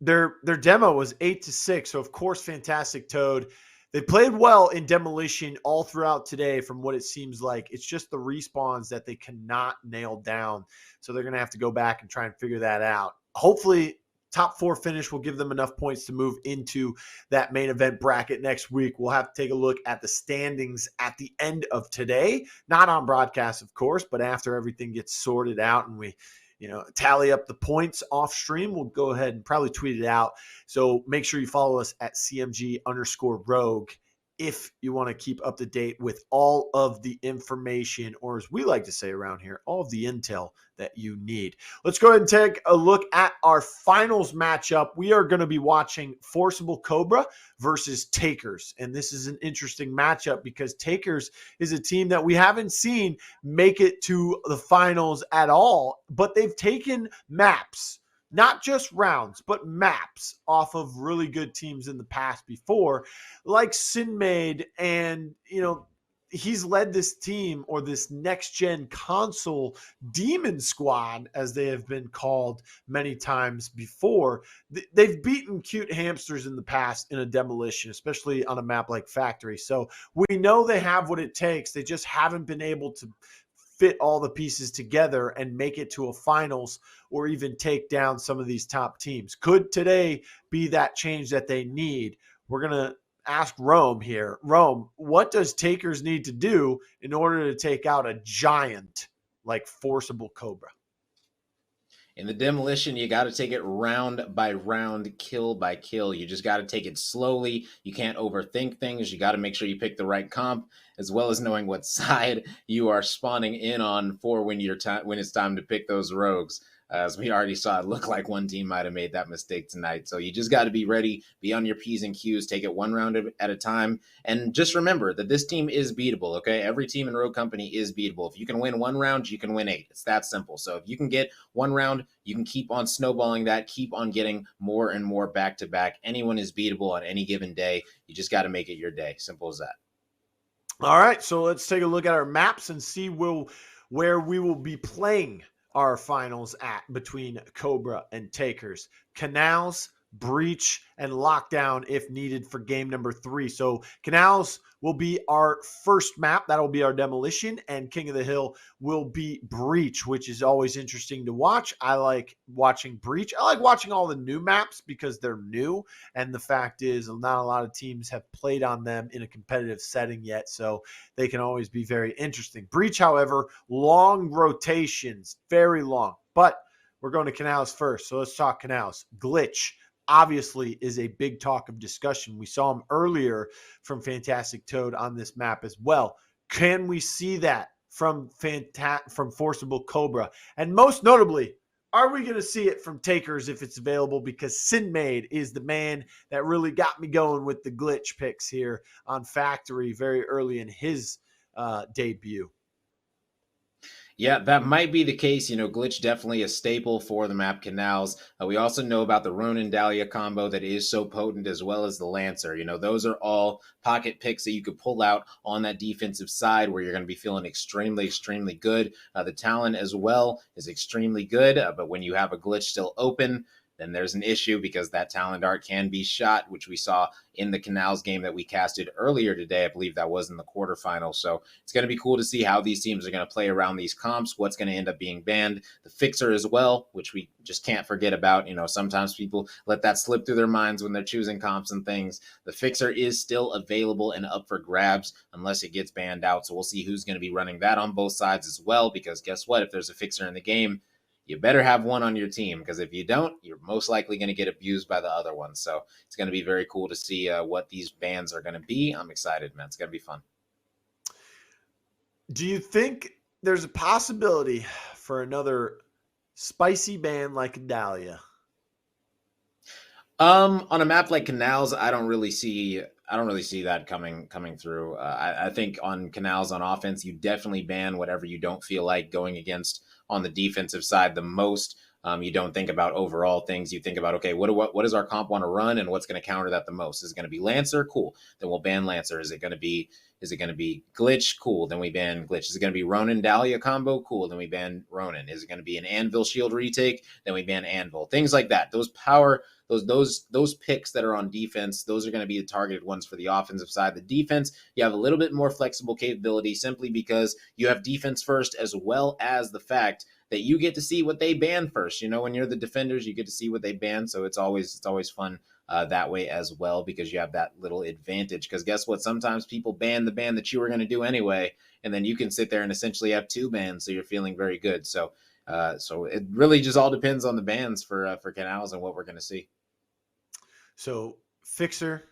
Their demo was 8-6. So of course, fantastic Toad. They played well in demolition all throughout today, from what it seems like. It's just the respawns that they cannot nail down. So they're going to have to go back and try and figure that out. Hopefully, top 4 finish will give them enough points to move into that main event bracket next week. We'll have to take a look at the standings at the end of today. Not on broadcast, of course, but after everything gets sorted out and we tally up the points off stream, we'll go ahead and probably tweet it out. So make sure you follow us at CMG_Rogue if you want to keep up to date with all of the information, or as we like to say around here, all of the intel that you need. Let's go ahead and take a look at our finals matchup. We are going to be watching Forcible Cobra versus Takerss. And this is an interesting matchup because Takerss is a team that we haven't seen make it to the finals at all, but they've taken maps, not just rounds, but maps off of really good teams in the past before, like Sinmade. And, he's led this team, or this next-gen console demon squad, as they have been called many times before. They've beaten cute hamsters in the past in a demolition, especially on a map like Factory. So we know they have what it takes. They just haven't been able to fit all the pieces together and make it to a finals, or even take down some of these top teams. Could today be that change that they need? We're going to ask Rome here. Rome, what does Takerss need to do in order to take out a giant like Forcible Cobra? In the demolition, you got to take it round by round, kill by kill. You just got to take it slowly. You can't overthink things. You got to make sure you pick the right comp, as well as knowing what side you are spawning in on for when it's time to pick those rogues. As we already saw, it looked like one team might have made that mistake tonight. So you just got to be ready, be on your P's and Q's, take it one round at a time. And just remember that this team is beatable, okay? Every team in Rogue Company is beatable. If you can win one round, you can win 8. It's that simple. So if you can get one round, you can keep on snowballing that, keep on getting more and more back-to-back. Anyone is beatable on any given day. You just got to make it your day. Simple as that. All right, so let's take a look at our maps and see where we will be playing our finals at between Cobra and Takerss. Canals, Breach, and Lockdown if needed for game number 3. So Canals will be our first map. That'll be our demolition. And King of the Hill will be Breach, which is always interesting to watch. I like watching Breach. I like watching all the new maps because they're new. And the fact is, not a lot of teams have played on them in a competitive setting yet. So they can always be very interesting. Breach, however, long rotations, very long. But we're going to Canals first. So let's talk Canals. Glitch obviously is a big talk of discussion. We saw him earlier from Fantastic Toad on this map as well. Can we see that from Forcible Cobra? And most notably, are we going to see it from Takerss if it's available? Because Sinmade is the man that really got me going with the glitch picks here on Factory very early in his debut. Yeah, that might be the case. Glitch definitely a staple for the map Canals. We also know about the Ronin Dahlia combo that is so potent, as well as the Lancer. Those are all pocket picks that you could pull out on that defensive side where you're going to be feeling extremely, extremely good. The Talon as well is extremely good, but when you have a Glitch still open, then there's an issue because that Talon Dart can be shot, which we saw in the Canals game that we casted earlier today. I believe that was in the quarterfinals. So it's going to be cool to see how these teams are going to play around these comps, what's going to end up being banned. The Fixer as well, which we just can't forget about. Sometimes people let that slip through their minds when they're choosing comps and things. The Fixer is still available and up for grabs unless it gets banned out. So we'll see who's going to be running that on both sides as well, because guess what? If there's a Fixer in the game, you better have one on your team, because if you don't, you're most likely going to get abused by the other one. So it's going to be very cool to see what these bans are going to be. I'm excited, man. It's going to be fun. Do you think there's a possibility for another spicy ban like Dahlia? On a map like Canals, I don't really see that coming through. I think on Canals on offense, you definitely ban whatever you don't feel like going against on the defensive side the most. You don't think about overall things. You think about, okay, what does our comp want to run, and what's going to counter that the most? Is it going to be Lancer? Cool. Then we'll ban Lancer. Is it going to be Glitch? Cool. Then we ban Glitch. Is it going to be Ronin Dahlia combo? Cool. Then we ban Ronin. Is it going to be an Anvil Shield retake? Then we ban Anvil. Things like that. Those picks that are on defense, those are going to be the targeted ones for the offensive side. The defense, you have a little bit more flexible capability simply because you have defense first, as well as the fact that you get to see what they ban first. When you're the defenders, you get to see what they ban. So it's always fun that way as well, because you have that little advantage. Because guess what? Sometimes people ban the ban that you were going to do anyway, and then you can sit there and essentially have two bans, so you're feeling very good. So it really just all depends on the bans for Canals and what we're going to see. So Fixer,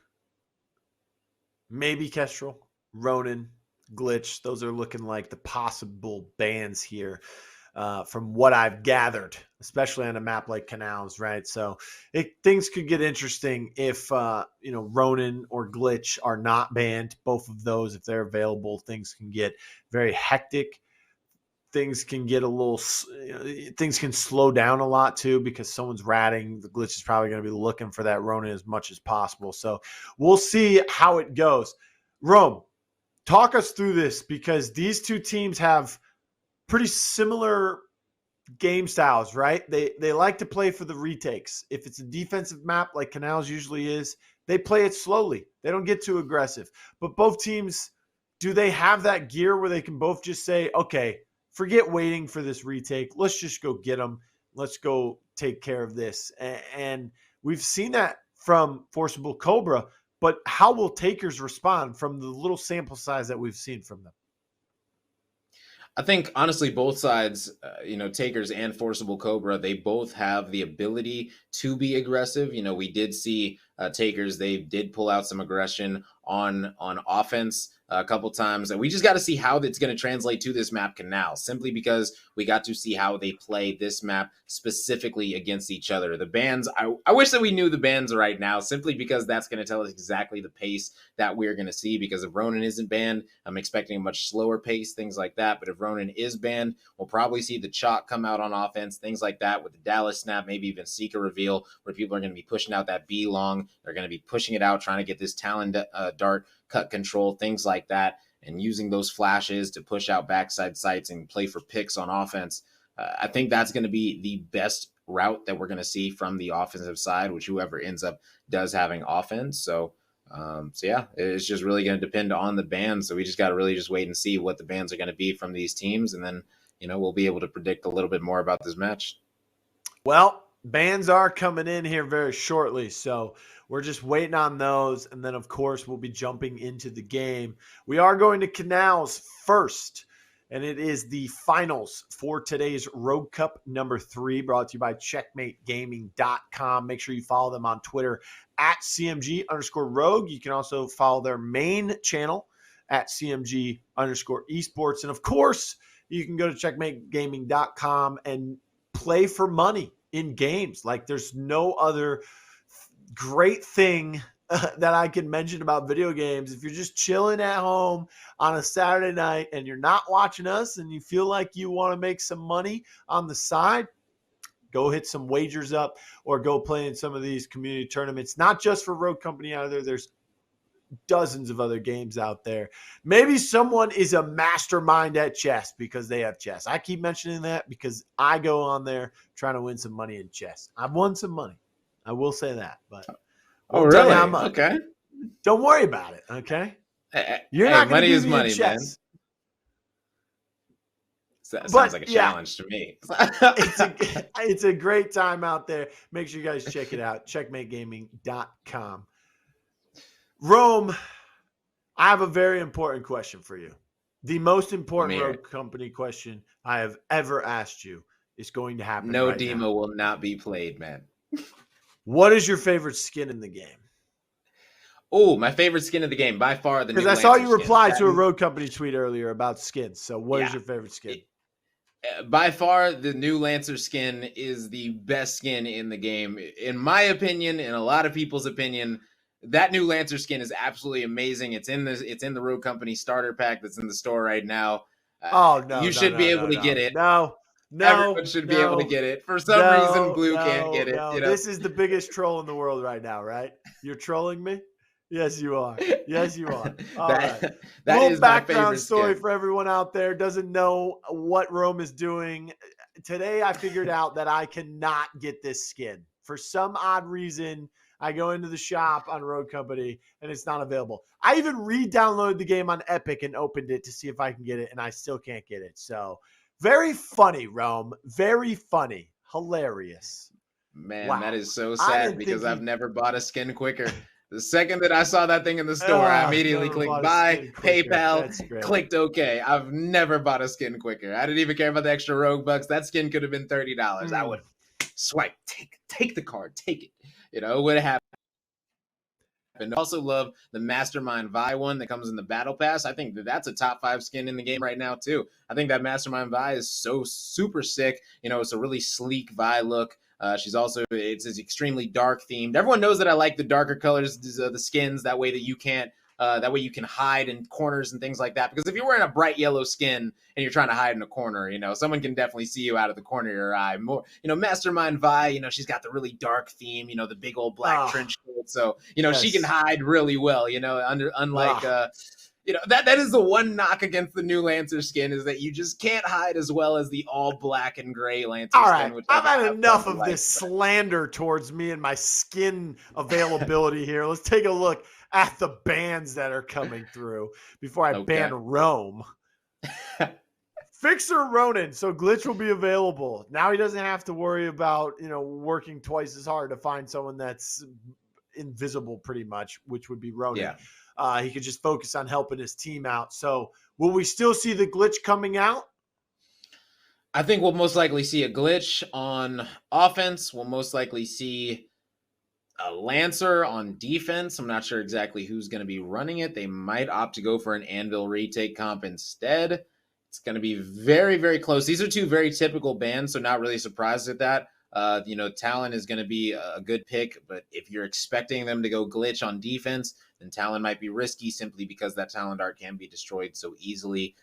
maybe Kestrel, Ronin, Glitch. Those are looking like the possible bans here. From what I've gathered, especially on a map like Canals, right? So things could get interesting if, Ronin or Glitch are not banned. Both of those, if they're available, things can get very hectic. Things can get things can slow down a lot too, because someone's ratting. The Glitch is probably going to be looking for that Ronin as much as possible. So we'll see how it goes. Rome, talk us through this, because these two teams have pretty similar game styles, right? They like to play for the retakes. If it's a defensive map like Canals usually is, they play it slowly. They don't get too aggressive. But both teams, do they have that gear where they can both just say, okay, forget waiting for this retake. Let's just go get them. Let's go take care of this. And we've seen that from Forcible Cobra, but how will Takerss respond from the little sample size that we've seen from them? I think honestly, both sides, Takerss and Forcible Cobra, they both have the ability to be aggressive. We did see Takerss; they did pull out some aggression on offense a couple times, and we just got to see how that's going to translate to this map Canal. Simply because we got to see how they play this map specifically against each other. The bans, I wish that we knew the bans right now, simply because that's going to tell us exactly the pace that we're going to see. Because if Ronin isn't banned, I'm expecting a much slower pace, things like that. But if Ronin is banned, we'll probably see the Chalk come out on offense, things like that, with the Dallas snap, maybe even Seeker reveal, where people are going to be pushing out that B long. They're going to be pushing it out, trying to get this Talon dart cut control, things like that, and using those flashes to push out backside sights and play for picks on offense. I think that's going to be the best route that we're going to see from the offensive side, which whoever ends up does having offense. So yeah, it's just really going to depend on the bans. So we just got to really just wait and see what the bans are going to be from these teams, and then we'll be able to predict a little bit more about this match. Well, bans are coming in here very shortly, so we're just waiting on those. And then, of course, we'll be jumping into the game. We are going to Canals first, and it is the finals for today's Rogue Cup number 3, brought to you by CheckmateGaming.com. Make sure you follow them on Twitter at CMG_Rogue. You can also follow their main channel at CMG_Esports. And, of course, you can go to CheckmateGaming.com and play for money in games. Like, there's no other great thing that I can mention about video games. If you're just chilling at home on a Saturday night and you're not watching us and you feel like you want to make some money on the side, go hit some wagers up or go play in some of these community tournaments. Not just for Rogue Company either. There's dozens of other games out there. Maybe someone is a mastermind at chess because they have chess. I keep mentioning that because I go on there trying to win some money in chess. I've won some money. I will say that, but oh, really? How much. Okay. Don't worry about it. Okay. You're not going to money is money, man. That sounds like a challenge to me. It's a great time out there. Make sure you guys check it out. CheckmateGaming.com. Rome, I have a very important question for you. The most important Rogue Company question I have ever asked you is going to happen. No right demo now. will not be played, man. What is your favorite skin in the game? Oh, my favorite skin of the game, by far, the new Because I saw you reply to a Rogue Company tweet earlier about skins. So what is your favorite skin? By far, the new Lancer skin is the best skin in the game. In my opinion, in a lot of people's opinion, that new Lancer skin is absolutely amazing. It's in the Rogue Company starter pack that's in the store right now. Oh, no. You should be able to get it. No. Everyone should be able to get it. For some reason, Blue can't get it. No. You know, This is the biggest troll in the world right now, right? You're trolling me? Yes, you are. Yes, you are. All right. that Little is my background favorite story skin. for everyone out there doesn't know what Rome is doing. Today, I figured out that I cannot get this skin. For some odd reason, I go into the shop on Road Company and it's not available. I even re-downloaded the game on Epic and opened it to see if I can get it, and I still can't get it. So very funny, Rome. Very funny. Hilarious. Man, that Wow. is so I sad didn't think because I've he never bought a skin quicker. The second that I saw that thing in the store, I immediately never clicked bought a buy, skin quicker. PayPal, That's great. clicked OK. I've never bought a skin quicker. I didn't even care about the extra rogue bucks. That skin could have been $30. I would have swiped, take the card, take it. You know, it would have happened. I also love the Mastermind Vi one that comes in the Battle Pass. I think that's a top 5 skin in the game right now, too. I think that Mastermind Vi is so super sick. You know, it's a really sleek Vi look. She's also, it's extremely dark themed. Everyone knows that I like the darker colors, the skins, that way that you can't, that way you can hide in corners and things like that. Because if you're wearing a bright yellow skin and you're trying to hide in a corner, you know, someone can definitely see you out of the corner of your eye. More, you know, Mastermind Vi, you know, she's got the really dark theme, you know, the big old black trench coat. So, you know, she can hide really well, you know, unlike, you know, that is the one knock against the new Lancer skin is that you just can't hide as well as the all black and gray Lancer skin. Which I've had enough of this slander towards me and my skin availability here. Let's take a look at the bans that are coming through before I ban Rome. Fixer Ronin. So Glitch will be available. Now he doesn't have to worry about, you know, working twice as hard to find someone that's invisible pretty much, which would be Ronin. Yeah. He could just focus on helping his team out. So will we still see the glitch coming out? I think we'll most likely see a glitch on offense. We'll most likely see a Lancer on defense. I'm not sure exactly who's going to be running it. They might opt to go for an Anvil retake comp instead. It's going to be very, very close. These are two very typical bans, so not really surprised at that. You know, Talon is going to be a good pick, but if you're expecting them to go glitch on defense, then Talon might be risky simply because that Talon Dart can be destroyed so easily.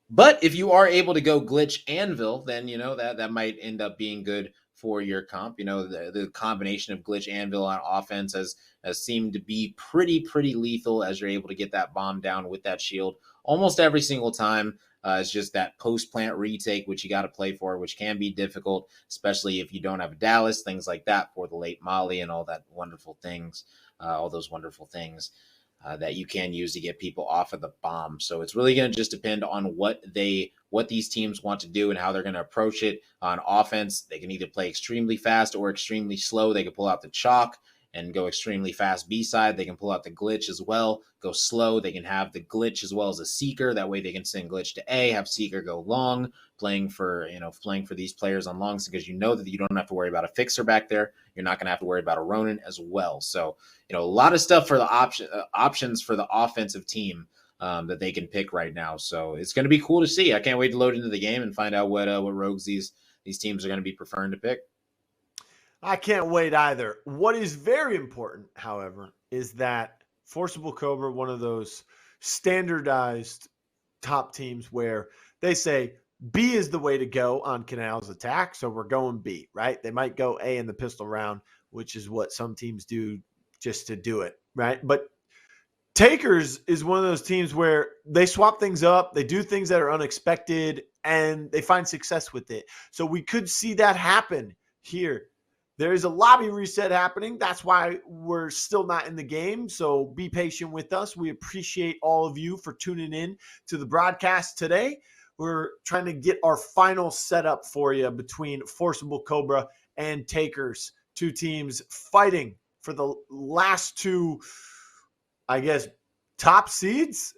But if you are able to go glitch Anvil, then, you know, that might end up being good for your comp. You know, the combination of glitch Anvil on offense has seemed to be pretty lethal as you're able to get that bomb down with that shield almost every single time. It's just that post-plant retake, which you got to play for, which can be difficult, especially if you don't have a Dallas, things like that for the late Molly and all that wonderful things, all those wonderful things that you can use to get people off of the bomb. So it's really going to just depend on what these teams want to do and how they're going to approach it. On offense, they can either play extremely fast or extremely slow. They can pull out the chalk and go extremely fast B-side. They can pull out the glitch as well, go slow. They can have the glitch as well as a seeker. That way they can send glitch to A, have seeker go long, playing for these players on longs, because you know that you don't have to worry about a fixer back there. You're not going to have to worry about a Ronin as well. So, you know, a lot of stuff for the options for the offensive team that they can pick right now. So it's going to be cool to see. I can't wait to load into the game and find out what rogues these teams are going to be preferring to pick. I can't wait either. What is very important, however, is that Forcible Cobra, one of those standardized top teams where they say B is the way to go on Canal's attack, so we're going B, right? They might go A in the pistol round, which is what some teams do just to do it, right? But Takerss is one of those teams where they swap things up, they do things that are unexpected, and they find success with it. So we could see that happen here. There is a lobby reset happening. That's why we're still not in the game. So be patient with us. We appreciate all of you for tuning in to the broadcast today. We're trying to get our final setup for you between Forcible Cobra and Takerss. Two teams fighting for the last two, I guess, top seeds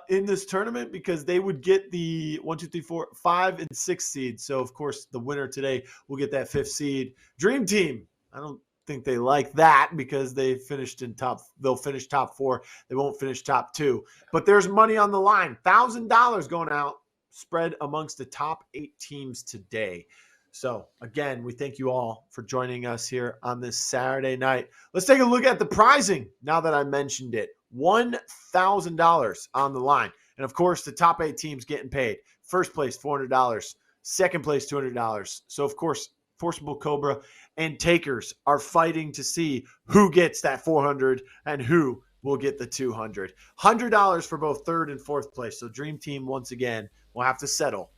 in this tournament, because they would get the 1, 2, 3, 4, 5, and 6 seeds. So, of course, the winner today will get that 5th seed. Dream Team, I don't think they like that because they finished in top. They'll finish top 4. They won't finish top 2. But there's money on the line. $1,000 going out, spread amongst the top 8 teams today. So, again, we thank you all for joining us here on this Saturday night. Let's take a look at the prizing now that I mentioned it. $1,000 on the line. And, of course, the top 8 teams getting paid. First place, $400 Second place, $200. So, of course, Forcible Cobra and Takerss are fighting to see who gets that 400 and who will get the 200. $100 for both third and fourth place. So, Dream Team, once again, will have to settle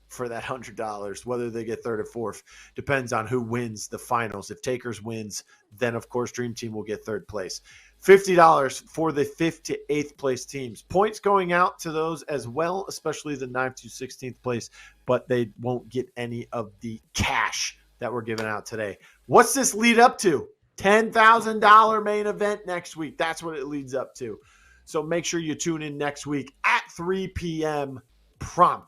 for that $100. Whether they get third or fourth depends on who wins the finals. If Takerss wins, then, of course, Dream Team will get third place. $50 for the 5th to 8th place teams. Points going out to those as well, especially the 9th to 16th place, but they won't get any of the cash that we're giving out today. What's this lead up to? $10,000 main event next week. That's what it leads up to. So make sure you tune in next week at 3 p.m. prompt.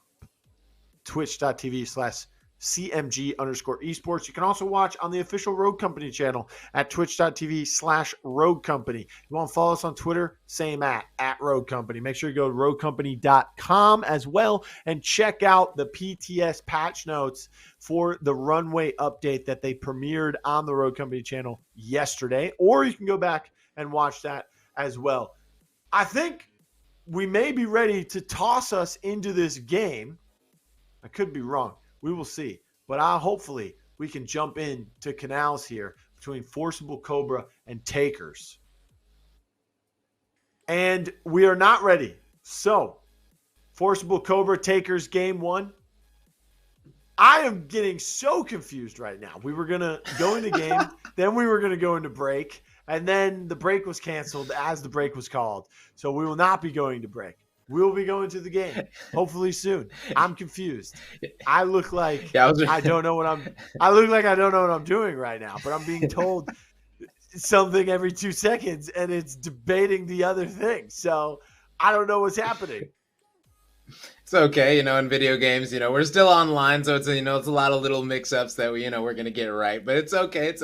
Twitch.tv/CMG_esports. You can also watch on the official Rogue Company channel at twitch.tv/Rogue Company. You want to follow us on Twitter? Same at Rogue Company. Make sure you go to roguecompany.com as well and check out the PTS patch notes for the runway update that they premiered on the Rogue Company channel yesterday, or you can go back and watch that as well. I think we may be ready to toss us into this game. I could be wrong. We will see. But hopefully we can jump into Canals here between Forcible Cobra and Takerss. And we are not ready. So, Forcible Cobra, Takerss, game 1. I am getting so confused right now. We were going to go into game, then we were going to go into break, and then the break was canceled as the break was called. So we will not be going to break. We'll be going to the game, hopefully soon. I'm confused. I look like I don't know what I'm doing right now, but I'm being told something every 2 seconds, and it's debating the other thing. So I don't know what's happening. It's okay, in video games, we're still online, so it's a lot of little mix-ups that we're gonna get right, but it's okay.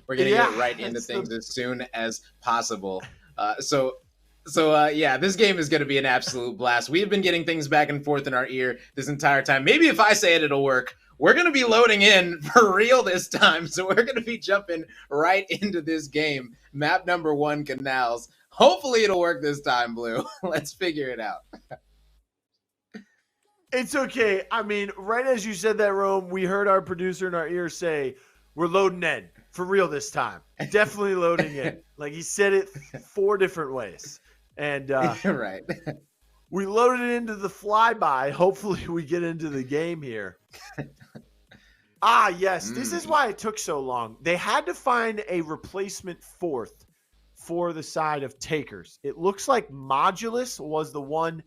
We're gonna get right into things as soon as possible. So this game is going to be an absolute blast. We've been getting things back and forth in our ear this entire time. Maybe if I say it, it'll work. We're going to be loading in for real this time. So we're going to be jumping right into this game. Map number 1, Canals. Hopefully it'll work this time, Blue. Let's figure it out. It's okay. I mean, right as you said that, Rome, we heard our producer in our ear say, we're loading in for real this time. Definitely loading in. Like he said it 4 different ways. And right. We loaded it into the flyby. Hopefully we get into the game here. Yes. This is why it took so long. They had to find a replacement 4th for the side of Takerss. It looks like Modulus was the one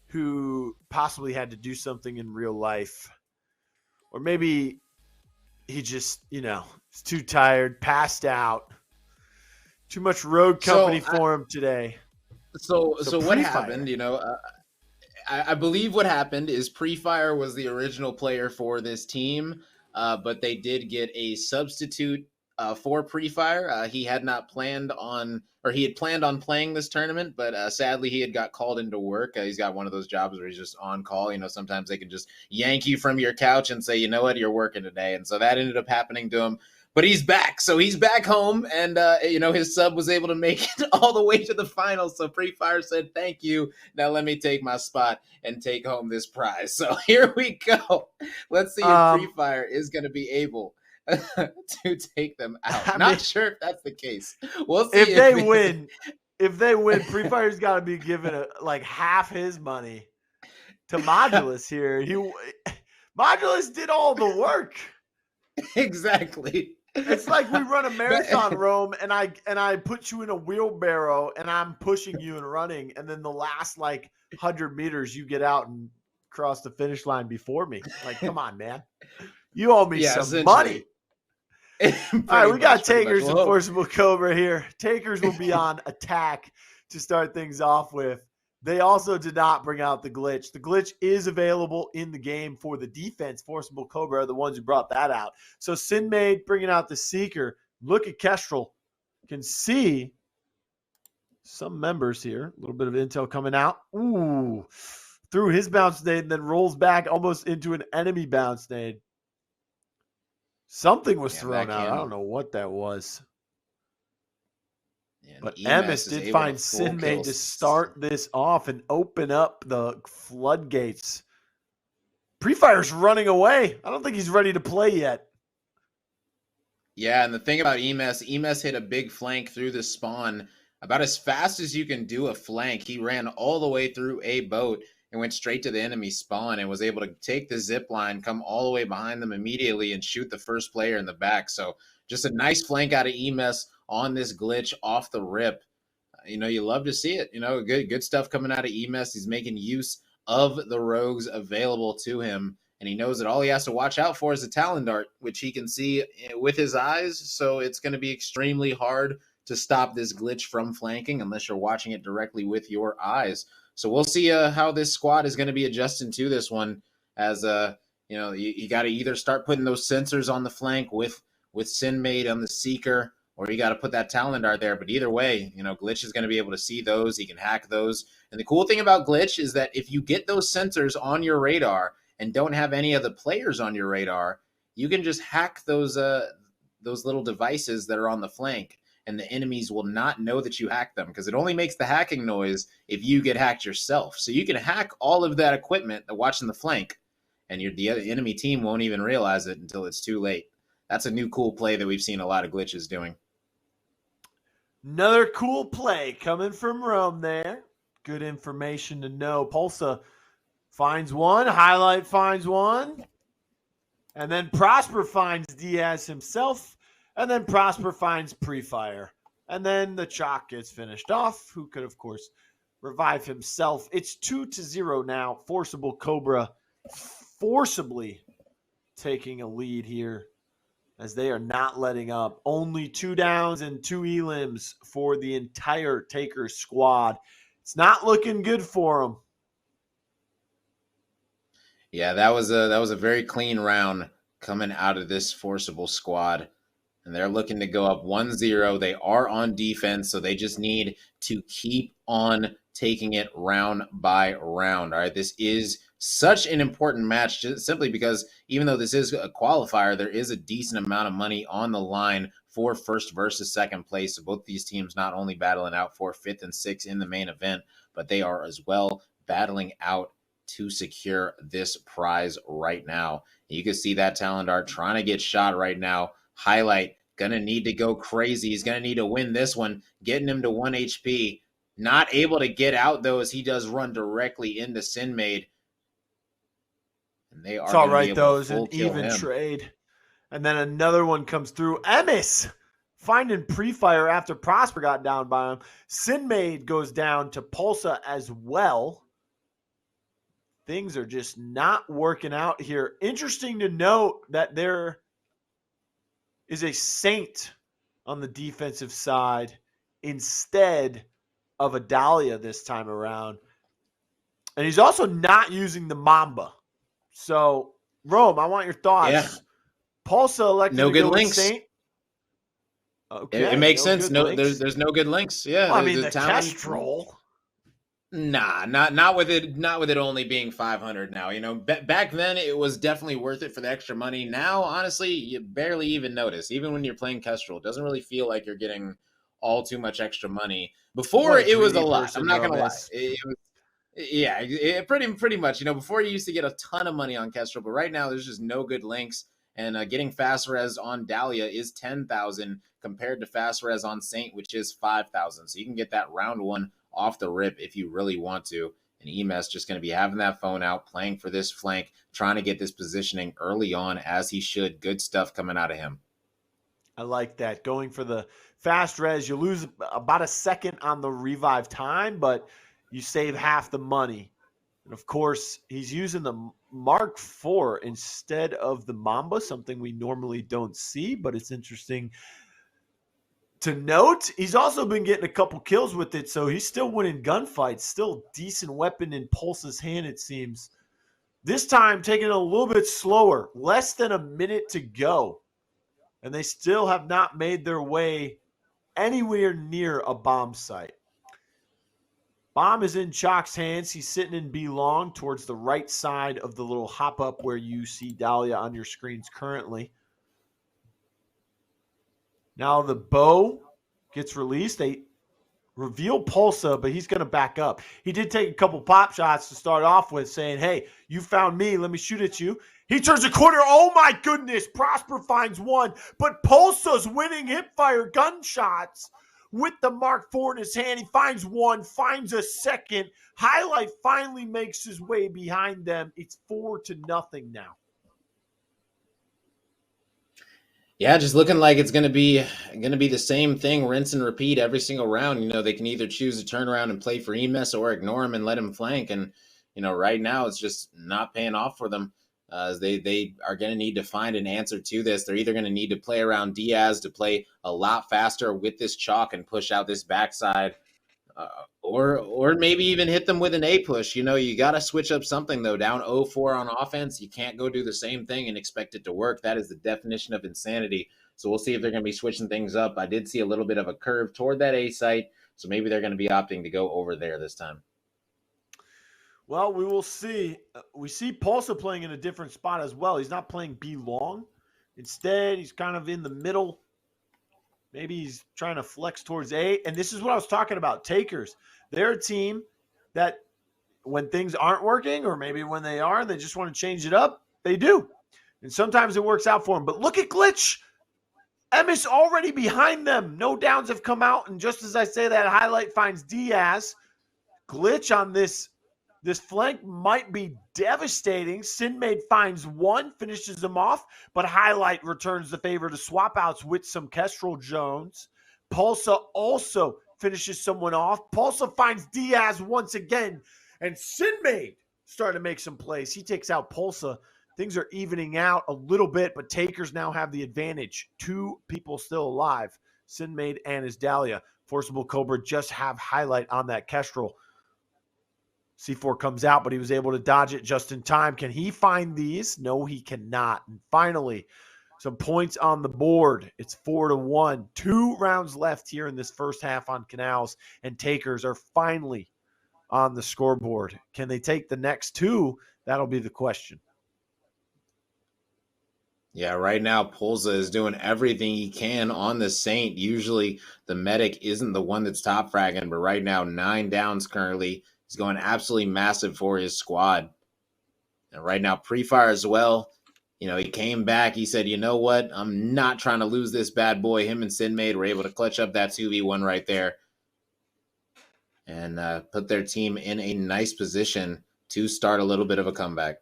who possibly had to do something in real life. Or maybe he just, is too tired, passed out. Too much Rogue Company for him today. So what happened, I believe what happened is Prefire was the original player for this team, but they did get a substitute for Prefire. He had planned on playing this tournament, but sadly he had got called into work. He's got one of those jobs where he's just on call. Sometimes they can just yank you from your couch and say, you know what, you're working today. And so that ended up happening to him. But he's back. So he's back home, and, his sub was able to make it all the way to the finals. So Prefire said, thank you. Now let me take my spot and take home this prize. So here we go. Let's see if Prefire is going to be able to take them out. Not sure if that's the case. We'll see. If they win, Prefire's got to be given half his money to Modulus here. Modulus did all the work. Exactly. It's like we run a marathon, Rome, and I put you in a wheelbarrow and I'm pushing you and running, and then the last 100 meters you get out and cross the finish line before me. Come on, man. You owe me some money. All right, we got Takerss and Forcible Cobra here. Takerss will be on attack to start things off with. They also did not bring out the glitch. The glitch is available in the game for the defense. Forcible Cobra are the ones who brought that out. So Sinmade bringing out the Seeker. Look at Kestrel. Can see some members here. A little bit of intel coming out. Ooh. Threw his bounce nade and then rolls back almost into an enemy bounce nade. Something was thrown out. I don't know what that was. But Emis did find Sinmade to start this off and open up the floodgates Prefire's running away. I don't think he's ready to play yet. Yeah, and the thing about Emes hit a big flank through the spawn about as fast as you can do a flank. He ran all the way through a boat and went straight to the enemy spawn and was able to take the zip line, come all the way behind them immediately, and shoot the first player in the back. So just a nice flank out of Emes on this glitch off the rip. You love to see it. Good stuff coming out of Emes. He's making use of the rogues available to him, and he knows that all he has to watch out for is the Talon Dart, which he can see with his eyes. So it's going to be extremely hard to stop this glitch from flanking unless you're watching it directly with your eyes. So we'll see how this squad is going to be adjusting to this one. As you got to either start putting those sensors on the flank with Sinmade on the Seeker, or you got to put that Talon Dart there. But either way, Glitch is going to be able to see those. He can hack those. And the cool thing about Glitch is that if you get those sensors on your radar and don't have any of the players on your radar, you can just hack those little devices that are on the flank, and the enemies will not know that you hacked them, because it only makes the hacking noise if you get hacked yourself. So you can hack all of that equipment that watching the flank, and the enemy team won't even realize it until it's too late. That's a new cool play that we've seen a lot of glitches doing. Another cool play coming from Rome there. Good information to know. Pulsa finds one. Highlight finds one. And then Prosper finds Diaz himself. And then Prosper finds Prefire. And then the Chalk gets finished off, who could, of course, revive himself. It's 2-0 now. Forcible Cobra forcibly taking a lead here, as they are not letting up. Only 2 downs and 2 elims for the entire Takerss squad. It's not looking good for them. Yeah, that was a very clean round coming out of this Forcible squad. And they're looking to go up 1-0. They are on defense, so they just need to keep on taking it round by round. All right, this is such an important match, just simply because even though this is a qualifier, there is a decent amount of money on the line for first versus second place. So both these teams not only battling out for 5th and 6th in the main event, but they are as well battling out to secure this prize right now. You can see that Talon Dart trying to get shot right now. Highlight going to need to go crazy. He's going to need to win this one, getting him to 1 HP. Not able to get out, though, as he does run directly into Sinmade. And they are it's all going to right, be able though. to It's an full kill even him. trade. And then another one comes through. Emis finding Prefire after Prosper got down by him. Sinmade goes down to Pulsa as well. Things are just not working out here. Interesting to note that there is a Saint on the defensive side instead of a Dahlia this time around. And he's also not using the Mamba. So, Rome, I want your thoughts. Yeah. Pulsa elected No to good go links. with Saint. Okay, It makes sense. good No, links. there's no good links. Yeah, Well, I mean, the the Talon. Kestrel. Nah, not with it only being 500 now. Back then it was definitely worth it for the extra money. Now, honestly, you barely even notice. Even when you're playing Kestrel, it doesn't really feel like you're getting all too much extra money. Before it was a lot. I'm not gonna lie. It was, yeah, pretty much. Before you used to get a ton of money on Kestrel, but right now there's just no good links. And getting fast res on Dahlia is 10,000 compared to fast res on Saint, which is 5,000. So you can get that round one off the rip if you really want to. And Emes just going to be having that phone out, playing for this flank, trying to get this positioning early on as he should. Good stuff coming out of him. I like that. Going for the fast res, you lose about a second on the revive time, but you save half the money. And of course, he's using the Mark IV instead of the Mamba, something we normally don't see, but it's interesting to note. He's also been getting a couple kills with it, so he's still winning gunfights. Still decent weapon in Pulse's hand, it seems. This time, taking it a little bit slower. Less than a minute to go. And they still have not made their way anywhere near a bomb site. Bomb is in Chalk's hands. He's sitting in B long towards the right side of the little hop-up where you see Dahlia on your screens currently. Now the bow gets released. A reveal Pulsa, but he's going to back up. He did take a couple pop shots to start off with, saying, hey, you found me. Let me shoot at you. He turns a corner. Oh, my goodness. Prosper finds one, but Pulsa's winning hipfire gunshots with the Mark IV in his hand. He finds one, finds a second. Highlight finally makes his way behind them. It's 4-0 now. Yeah, just looking like it's gonna be the same thing, rinse and repeat every single round. You know, they can either choose to turn around and play for Emes or ignore him and let him flank. And you know, right now it's just not paying off for them. They are going to need to find an answer to this. They're either going to need to play around Diaz to play a lot faster with this chalk and push out this backside, or maybe even hit them with an A push. You know, you got to switch up something, though. Down 0-4 on offense, you can't go do the same thing and expect it to work. That is the definition of insanity. So we'll see if they're going to be switching things up. I did see a little bit of a curve toward that A site, so maybe they're going to be opting to go over there this time. Well, we will see. We see Pulsa playing in a different spot as well. He's not playing B long. Instead, he's kind of in the middle. Maybe he's trying to flex towards A. And this is what I was talking about. Takerss. They're a team that when things aren't working, or maybe when they are, they just want to change it up. They do. And sometimes it works out for them. But look at Glitch. Emes already behind them. No downs have come out. And just as I say that, highlight finds Diaz. Glitch on this flank might be devastating. Sinmade finds one, finishes him off, but highlight returns the favor to swap outs with some Kestrel Jones. Pulsa also finishes someone off. Pulsa finds Diaz once again, and Sinmade starting to make some plays. He takes out Pulsa. Things are evening out a little bit, but Takerss now have the advantage. Two people still alive, Sinmade and his Dahlia. Forcible Cobra just have highlight on that Kestrel. C4 comes out, but he was able to dodge it just in time. Can he find these? No, he cannot. And finally, some points on the board. It's 4-1. 2 rounds left here in this first half on Canals, and Takerss are finally on the scoreboard. Can they take the next 2? That'll be the question. Yeah, right now, Pulsa is doing everything he can on the Saint. Usually, the medic isn't the one that's top fragging, but right now, 9 downs currently. He's going absolutely massive for his squad. And right now, pre-fire as well. You know, he came back. He said, you know what? I'm not trying to lose this bad boy. Him and Sinmade were able to clutch up that 2v1 right there and put their team in a nice position to start a little bit of a comeback.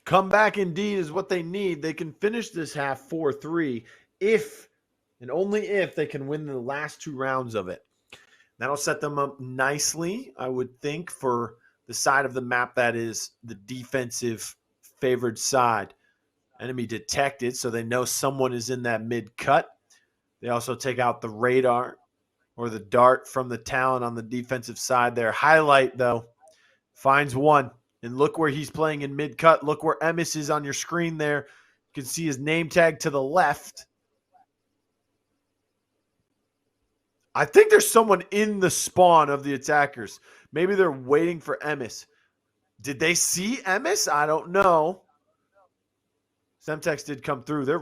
Comeback indeed is what they need. They can finish this half 4-3 if and only if they can win the last 2 rounds of it. That'll set them up nicely, I would think, for the side of the map that is the defensive favored side. Enemy detected, so they know someone is in that mid-cut. They also take out the radar or the dart from the talent on the defensive side there. Highlight, though, finds one. And look where he's playing in mid-cut. Look where Emes is on your screen there. You can see his name tag to the left. I think there's someone in the spawn of the attackers. Maybe they're waiting for Emes. Did they see Emes? I don't know. Semtex did come through. They're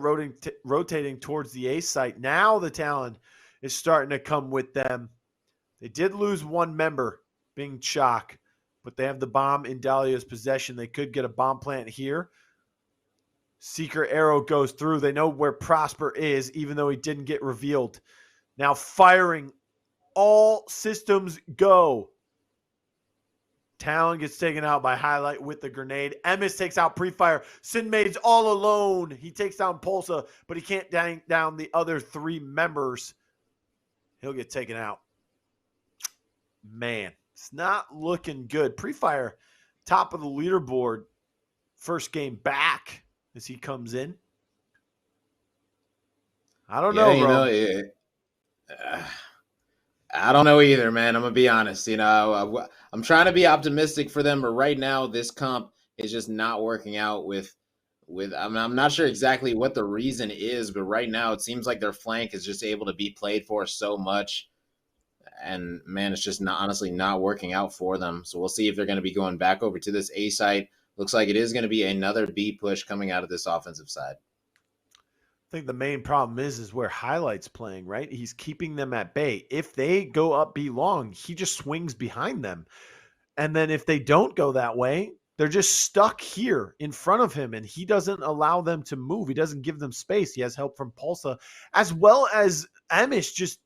rotating towards the A site. Now the talent is starting to come with them. They did lose one member, being Chalk, but they have the bomb in Dahlia's possession. They could get a bomb plant here. Seeker arrow goes through. They know where Prosper is, even though he didn't get revealed. Now firing, all systems go. Talon gets taken out by highlight with the grenade. Emes takes out pre-fire. Sinmade's all alone. He takes down Pulsa, but he can't down the other 3 members. He'll get taken out. Man, it's not looking good. Pre-fire, top of the leaderboard. First game back as he comes in. I don't know, bro. I don't know either, man. I'm going to be honest. You know, I'm trying to be optimistic for them, but right now this comp is just not working out with I'm not sure exactly what the reason is, but right now it seems like their flank is just able to be played for so much. And man, it's just honestly not working out for them. So we'll see if they're going to be going back over to this A site. Looks like it is going to be another B push coming out of this offensive side. I think the main problem is where Highlight's playing, right? He's keeping them at bay. If they go up B long, he just swings behind them. And then if they don't go that way, they're just stuck here in front of him, and he doesn't allow them to move. He doesn't give them space. He has help from Pulsa, as well as Amish just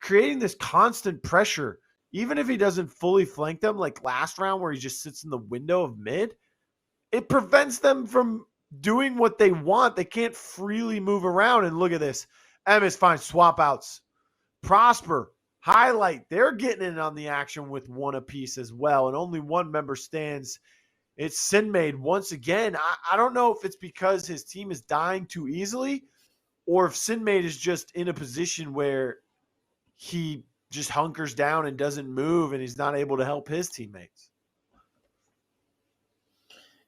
creating this constant pressure. Even if he doesn't fully flank them like last round where he just sits in the window of mid, it prevents them from doing what they want. They can't freely move around. And look at this. Amish finds swap outs. Prosper, Highlight, they're getting in on the action with one apiece as well, and only one member stands. It's Sinmade once again. I don't know if it's because his team is dying too easily or if Sinmade is just in a position where he just hunkers down and doesn't move and he's not able to help his teammates.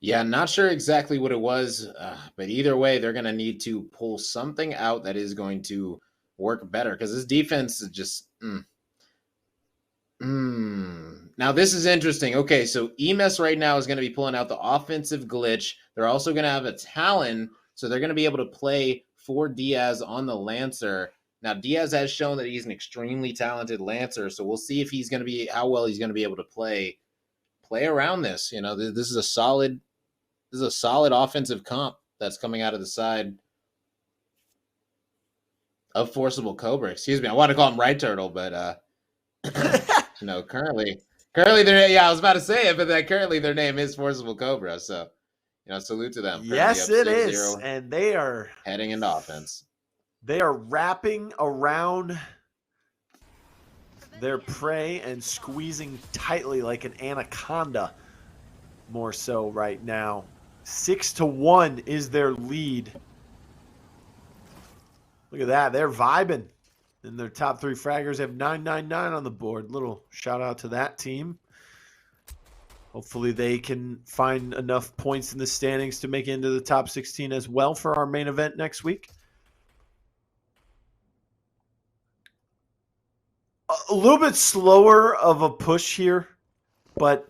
Yeah, not sure exactly what it was, but either way, they're going to need to pull something out that is going to work better because this defense is just Now this is interesting. Okay, so EMS right now is going to be pulling out the offensive glitch. They're also going to have a Talon, so they're going to be able to play for Diaz on the Lancer. Now Diaz has shown that he's an extremely talented Lancer, so we'll see if he's going to be how well he's going to be able to play around this. You know, this is a solid offensive comp that's coming out of the side of Forcible Cobra. Excuse me, I want to call him Right Turtle, but you know, currently they're I was about to say it, but currently their name is Forcible Cobra. So, you know, salute to them. Yes, it is, and they are heading into offense. They are wrapping around their prey and squeezing tightly like an anaconda. More so right now. 6-1 is their lead. Look at that. They're vibing. And their top three fraggers have 999 on the board. Little shout out to that team. Hopefully they can find enough points in the standings to make it into the top 16 as well for our main event next week. A little bit slower of a push here, but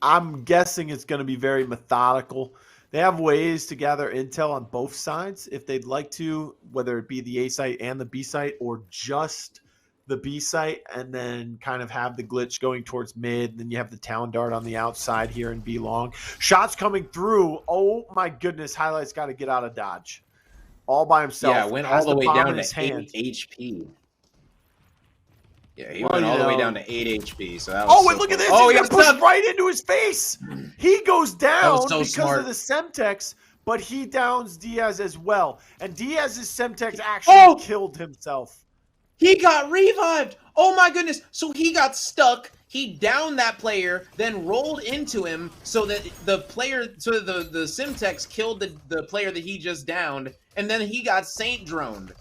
I'm guessing it's going to be very methodical. They have ways to gather intel on both sides if they'd like to, whether it be the A site and the B site or just the B site, and then kind of have the glitch going towards mid. And then you have the Talon Dart on the outside here in B long. Shots coming through. Oh my goodness. Highlight's got to get out of dodge. All by himself. Yeah, went all the way down to 8 HP. Yeah, he went all the way down to 8 HP. So that was and look at this. He's going to push right into his face. He goes down because of the Semtex, but he downs Diaz as well. And Diaz's Semtex actually killed himself. He got revived. Oh, my goodness. So he got stuck. He downed that player, then rolled into him so that the Semtex killed the player that he just downed, and then he got Saint droned.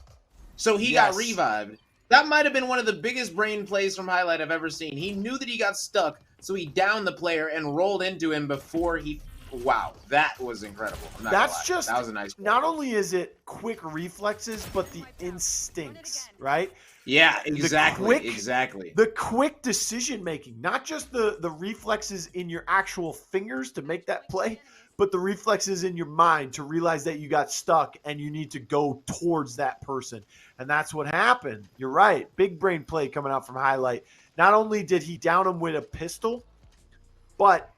So he got revived. That might have been one of the biggest brain plays from Highlight I've ever seen. He knew that he got stuck, so he downed the player and rolled into him before he... Wow, that was incredible. That was a nice play. Not only is it quick reflexes, but the instincts, right? Yeah, exactly. The quick decision-making, not just the reflexes in your actual fingers to make that play, but the reflexes in your mind to realize that you got stuck and you need to go towards that person. And that's what happened. You're right. Big brain play coming out from Highlight. Not only did he down him with a pistol, but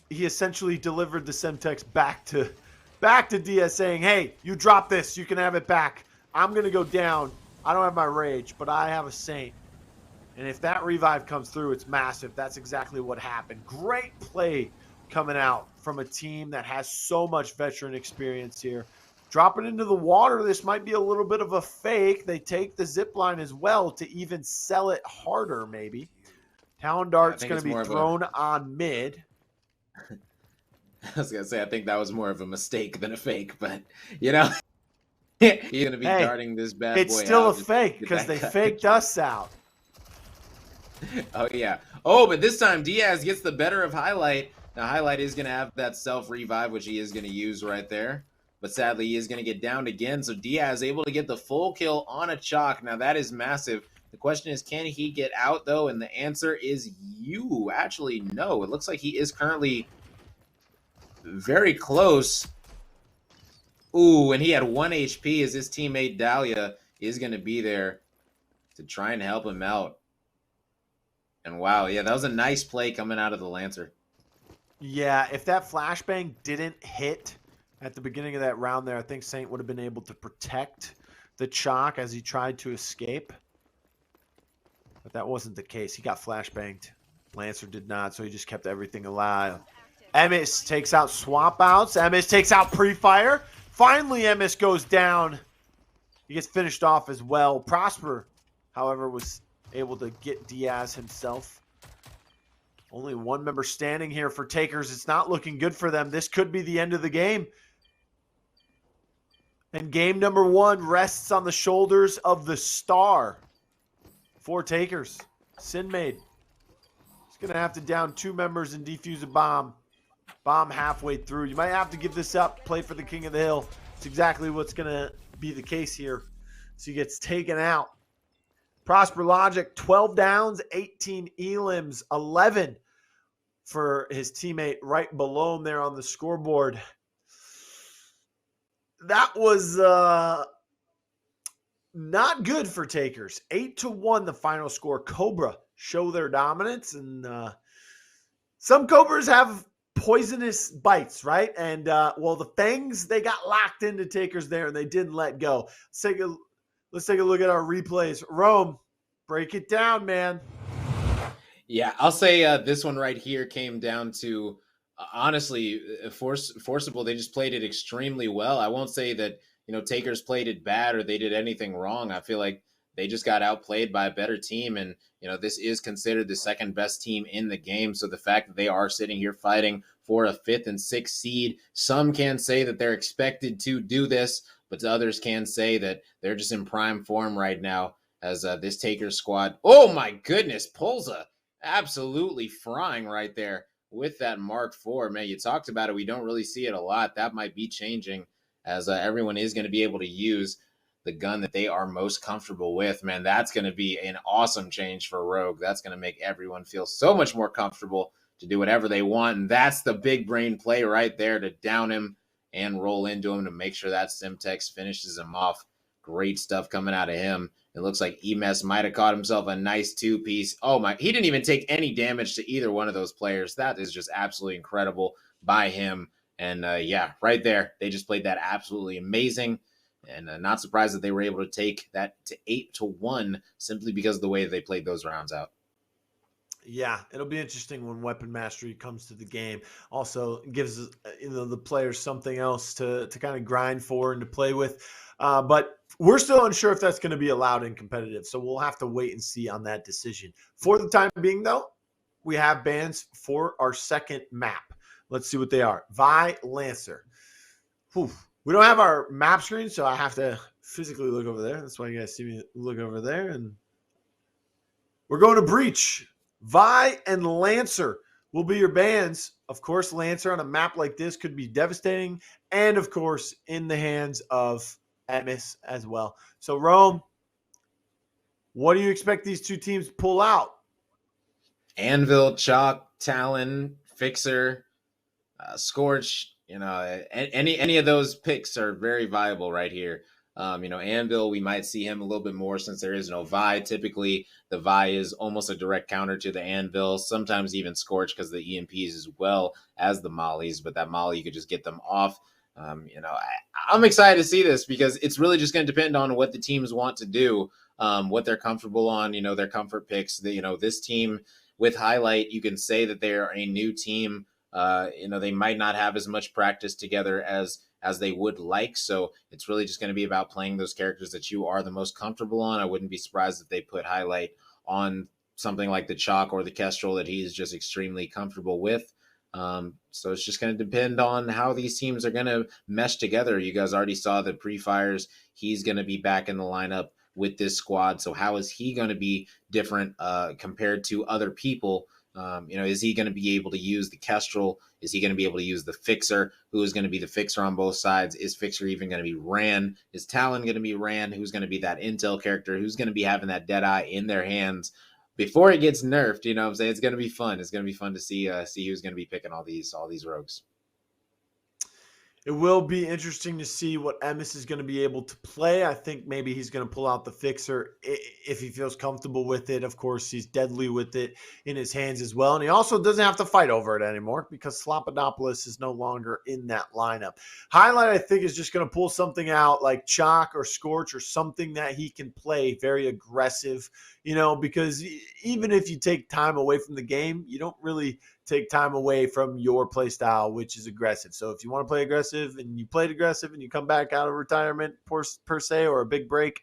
he essentially delivered the Semtex back to Diaz saying, hey, you drop this. You can have it back. I'm going to go down. I don't have my rage, but I have a Saint. And if that revive comes through, it's massive. That's exactly what happened. Great play coming out from a team that has so much veteran experience here. Drop it into the water. This might be a little bit of a fake. They take the zip line as well to even sell it harder, maybe. Talon Dart's going to be thrown on mid. I was going to say, I think that was more of a mistake than a fake, but, you know, he's going to be darting this bad boy out. It's still a fake because they faked us out. Oh, yeah. Oh, but this time Diaz gets the better of Highlight. Now, Highlight is going to have that self-revive, which he is going to use right there. But sadly, he is going to get downed again. So Diaz able to get the full kill on a chalk. Now, that is massive. The question is, can he get out, though? And the answer is you. Actually, no. It looks like he is currently very close. Ooh, and he had 1 HP as his teammate Dahlia is going to be there to try and help him out. And wow, yeah, that was a nice play coming out of the Lancer. Yeah, if that flashbang didn't hit at the beginning of that round there, I think Saint would have been able to protect the Chalk as he tried to escape. But that wasn't the case. He got flashbanged. Lancer did not, so he just kept everything alive. Emis takes out swap outs. Emis takes out pre-fire. Finally, Emis goes down. He gets finished off as well. Prosper, however, was able to get Diaz himself. Only one member standing here for Takerss. It's not looking good for them. This could be the end of the game. And game number 1 rests on the shoulders of the star for Takerss. Sinmade. He's going to have to down 2 members and defuse a bomb. Bomb halfway through. You might have to give this up. Play for the King of the Hill. It's exactly what's going to be the case here. So he gets taken out. Prosper Logic, 12 downs, 18 elims, 11 for his teammate right below him there on the scoreboard. That was not good for Takerss. 8-1 the final score. Cobra show their dominance, and some Cobras have poisonous bites, right? And well, the fangs, they got locked into Takerss there, and they didn't let go. Let's take a look at our replays. Rome, break it down, man. Yeah, I'll say this one right here came down to, honestly, Forcible, they just played it extremely well. I won't say that, Takerss played it bad or they did anything wrong. I feel like they just got outplayed by a better team. And, this is considered the second best team in the game. So the fact that they are sitting here fighting for a 5th and 6th seed, some can say that they're expected to do this, but others can say that they're just in prime form right now as this Takerss squad. Oh my goodness, Pulsa absolutely frying right there with that Mark IV. Man, you talked about it. We don't really see it a lot. That might be changing as everyone is going to be able to use the gun that they are most comfortable with. Man, that's going to be an awesome change for Rogue. That's going to make everyone feel so much more comfortable to do whatever they want. And that's the big brain play right there, to down him and roll into him to make sure that Simtex finishes him off. Great stuff coming out of him. It looks like Emes might have caught himself a nice 2-piece. Oh my, he didn't even take any damage to either one of those players. That is just absolutely incredible by him. And yeah, right there, they just played that absolutely amazing. And not surprised that they were able to take that to 8-1 simply because of the way they played those rounds out. Yeah, it'll be interesting when weapon mastery comes to the game. Also gives the players something else to kind of grind for and to play with. But we're still unsure if that's going to be allowed in competitive. So we'll have to wait and see on that decision. For the time being, though, we have bans for our second map. Let's see what they are. Vi Lancer. Whew. We don't have our map screen, so I have to physically look over there. That's why you guys see me look over there. And we're going to Breach. Vi and Lancer will be your bans. Of course, Lancer on a map like this could be devastating. And, of course, in the hands of Emis as well. So, Rome, what do you expect these two teams to pull out? Anvil, Chalk, Talon, Fixer, Scorch, any of those picks are very viable right here. Anvil, we might see him a little bit more since there is no Vi. Typically, the Vi is almost a direct counter to the Anvil, sometimes even Scorch because the EMPs as well as the Mollies, but that Molly, you could just get them off. I'm excited to see this because it's really just going to depend on what the teams want to do, what they're comfortable on, their comfort picks. This team with Highlight, you can say that they're a new team. They might not have as much practice together as they would like. So it's really just going to be about playing those characters that you are the most comfortable on. I wouldn't be surprised if they put Highlight on something like the Chalk or the Kestrel that he's just extremely comfortable with. So it's just going to depend on how these teams are going to mesh together. You guys already saw the pre-fires. He's going to be back in the lineup with this squad. So how is he going to be different compared to other people? Is he going to be able to use the Kestrel? Is he going to be able to use the Fixer? Who is going to be the Fixer on both sides? Is Fixer even going to be Ran? Is Talon going to be Ran? Who's going to be that intel character? Who's going to be having that Deadeye in their hands before it gets nerfed? You know what I'm saying? It's going to be fun. It's going to be fun to see who's going to be picking all these rogues. It will be interesting to see what Emmis is going to be able to play. I think maybe he's going to pull out the fixer if he feels comfortable with it. Of course, he's deadly with it in his hands as well. And he also doesn't have to fight over it anymore because Sloponopoulos is no longer in that lineup. Highlight, I think, is just going to pull something out like Chalk or Scorch or something that he can play very aggressive, because even if you take time away from the game, you don't really take time away from your play style, which is aggressive. So if you want to play aggressive and you played aggressive and you come back out of retirement per se or a big break,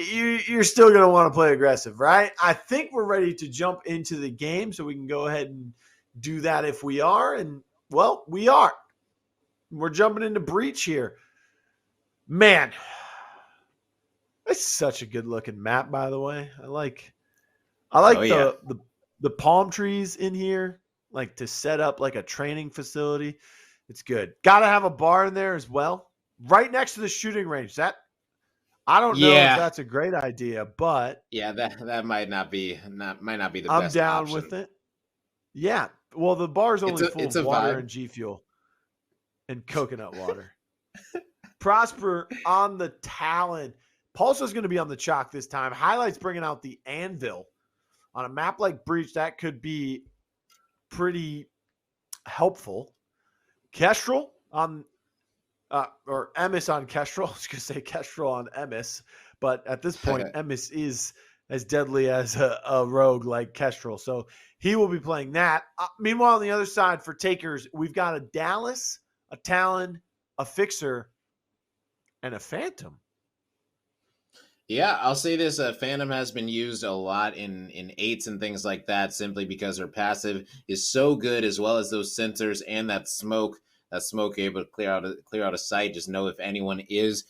you're still going to want to play aggressive, right? I think we're ready to jump into the game, so we can go ahead and do that if we are. And, well, we are. We're jumping into Breach here. Man, it's such a good-looking map, by the way. I like Oh yeah. the palm trees in here, like to set up like a training facility. It's good. Got to have a bar in there as well, right next to the shooting range. I don't know if Yeah. that's a great idea, but Yeah, that might not be the I'm best down with option. it. Yeah. Well, the bar's It's only a full it's of a water vibe. and G Fuel and coconut water. Prosper on the Talon. Pulso's going to be on the Chalk this time. Highlights bringing out the Anvil. On a map like Breach, that could be pretty helpful. Kestrel on or Emis on Kestrel. I was going to say Kestrel on Emis, but at this point, Emis is as deadly as a rogue like Kestrel. So he will be playing that. Meanwhile, on the other side for Takerss, we've got a Dallas, a Talon, a Fixer, and a Phantom. Yeah, I'll say this: Phantom has been used a lot in eights and things like that, simply because her passive is so good, as well as those sensors and that smoke. That smoke able to clear out a sight. Just know if anyone is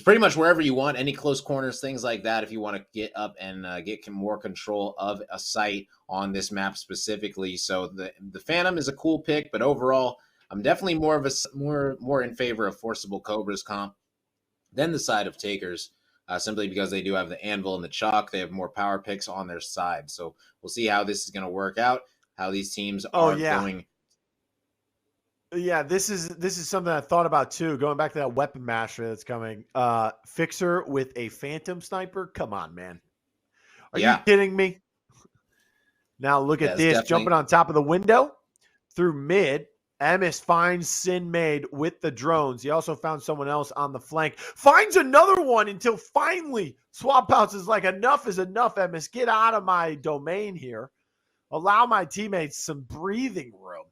pretty much wherever you want, any close corners, things like that. If you want to get up and get more control of a site on this map specifically, so the Phantom is a cool pick, but overall, I'm definitely more in favor of Forcible Cobra's comp than the side of Takerss, simply because they do have the Anvil and the Chalk. They have more power picks on their side. So we'll see how this is going to work out, how these teams Oh are yeah. going. Yeah, this is something I thought about too. Going back to that weapon mastery that's coming. Fixer with a Phantom sniper. Come on, man. Are you Yeah, kidding me? Now look at that's this. Jumping definitely. on top of the window through mid. Emis finds Sin Made with the drones. He also found someone else on the flank. Finds another one until finally Swap Outs is like, enough is enough, Emis. Get out of my domain here. Allow my teammates some breathing room.